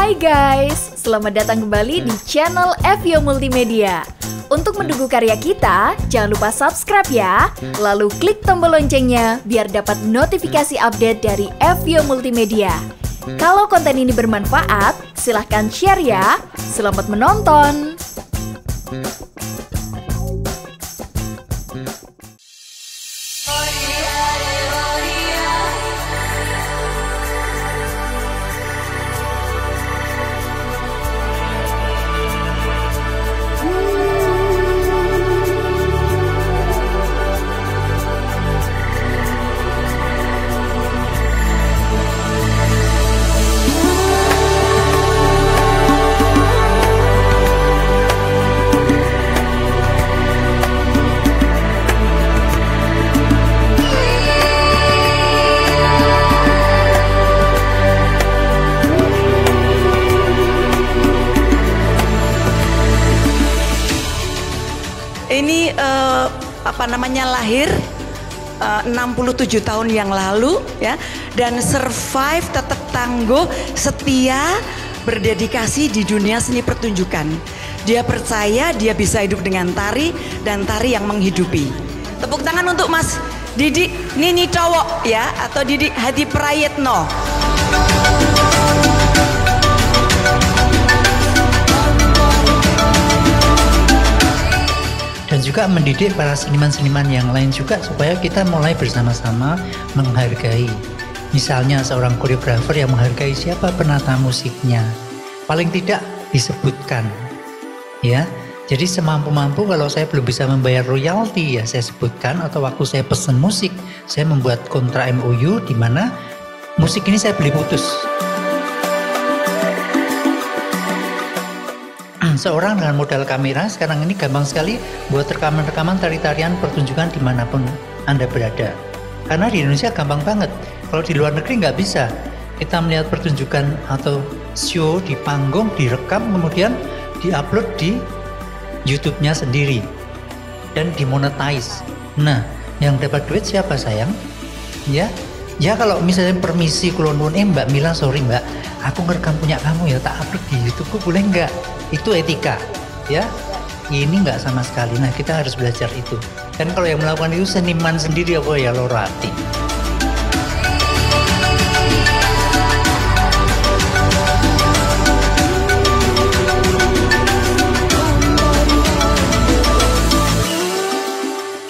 Hai guys, selamat datang kembali di channel FYO Multimedia. Untuk mendukung karya kita, jangan lupa subscribe ya. Lalu klik tombol loncengnya biar dapat notifikasi update dari FYO Multimedia. Kalau konten ini bermanfaat, silahkan share ya. Selamat menonton. Ini lahir 67 tahun yang lalu ya, dan survive, tetap tangguh, setia, berdedikasi di dunia seni pertunjukan. Dia percaya dia bisa hidup dengan tari, dan tari yang menghidupi. Tepuk tangan untuk Mas Didi Nini Cowok ya, atau Didi Hadi Prayitno. Dan juga mendidik para seniman-seniman yang lain juga supaya kita mulai bersama-sama menghargai. Misalnya seorang koreografer yang menghargai siapa penata musiknya, paling tidak disebutkan ya. Jadi semampu-mampu, kalau saya belum bisa membayar royalti ya saya sebutkan, atau waktu saya pesan musik saya membuat kontrak MOU di mana musik ini saya beli putus. Seorang dengan modal kamera sekarang ini gampang sekali buat rekaman-rekaman tari-tarian pertunjukan dimanapun Anda berada. Karena di Indonesia gampang banget. Kalau di luar negeri nggak bisa. Kita melihat pertunjukan atau show di panggung, direkam, kemudian diupload di YouTube-nya sendiri dan dimonetize. Nah, yang dapat duit siapa sayang? Ya kalau misalnya permisi kulon Mbak Mila, sorry Mbak, aku ngerekam punya kamu ya, tak upload di YouTube, boleh nggak? Itu etika ya, ini nggak sama sekali. Nah, kita harus belajar itu. Dan kalau yang melakukan itu seniman sendiri apa ya, lorati.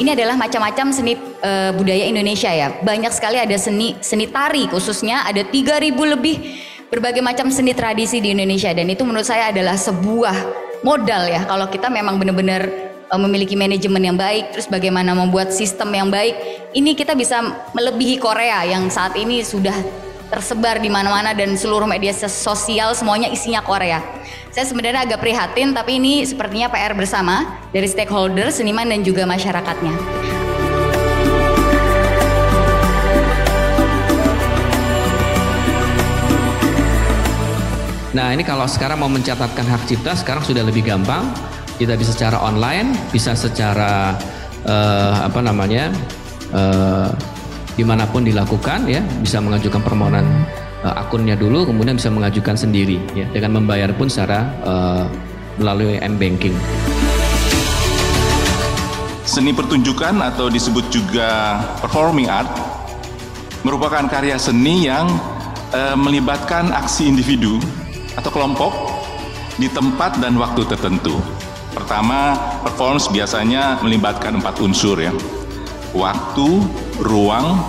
Ini adalah macam-macam seni budaya Indonesia ya. Banyak sekali ada seni tari khususnya, ada 3.000 lebih berbagai macam seni tradisi di Indonesia, dan itu menurut saya adalah sebuah modal ya, kalau kita memang benar-benar memiliki manajemen yang baik, terus bagaimana membuat sistem yang baik. Ini kita bisa melebihi Korea yang saat ini sudah tersebar di mana-mana dan seluruh media sosial semuanya isinya Korea. Saya sebenarnya agak prihatin, tapi ini sepertinya PR bersama dari stakeholder, seniman dan juga masyarakatnya. Nah, ini kalau sekarang mau mencatatkan hak cipta sekarang sudah lebih gampang. Kita bisa secara online, bisa secara dimanapun dilakukan ya. Bisa mengajukan permohonan akunnya dulu, kemudian bisa mengajukan sendiri ya, dengan membayar pun secara melalui M-Banking. Seni pertunjukan atau disebut juga performing art merupakan karya seni yang melibatkan aksi individu atau kelompok di tempat dan waktu tertentu. Pertama, performance biasanya melibatkan 4 unsur ya. Waktu, ruang,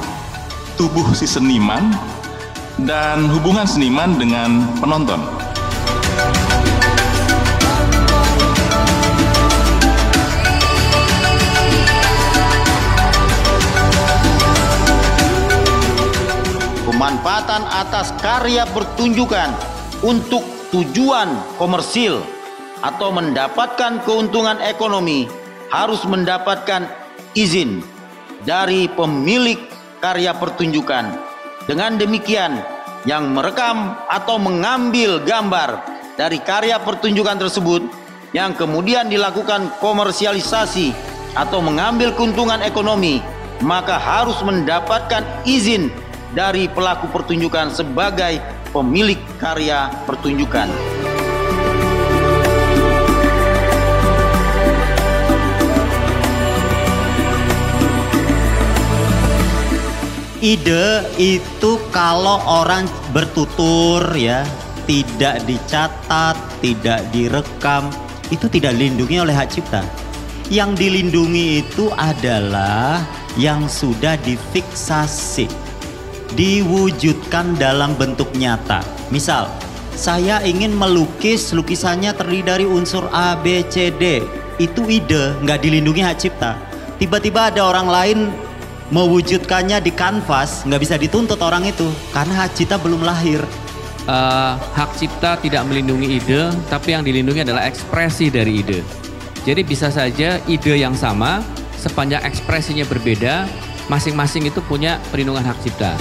tubuh si seniman, dan hubungan seniman dengan penonton. Pemanfaatan atas karya pertunjukan untuk tujuan komersil atau mendapatkan keuntungan ekonomi harus mendapatkan izin dari pemilik karya pertunjukan. Dengan demikian, yang merekam atau mengambil gambar dari karya pertunjukan tersebut yang kemudian dilakukan komersialisasi atau mengambil keuntungan ekonomi, maka harus mendapatkan izin dari pelaku pertunjukan sebagai pemilik karya pertunjukan. Ide itu kalau orang bertutur ya, tidak dicatat, tidak direkam, itu tidak dilindungi oleh hak cipta. Yang dilindungi itu adalah yang sudah difiksasi, diwujudkan dalam bentuk nyata. Misal, saya ingin melukis, lukisannya terdiri dari unsur A, B, C, D. Itu ide, nggak dilindungi hak cipta. Tiba-tiba ada orang lain mewujudkannya di kanvas, nggak bisa dituntut orang itu karena hak cipta belum lahir. Hak cipta tidak melindungi ide, tapi yang dilindungi adalah ekspresi dari ide. Jadi bisa saja ide yang sama, sepanjang ekspresinya berbeda, masing-masing itu punya perlindungan hak cipta.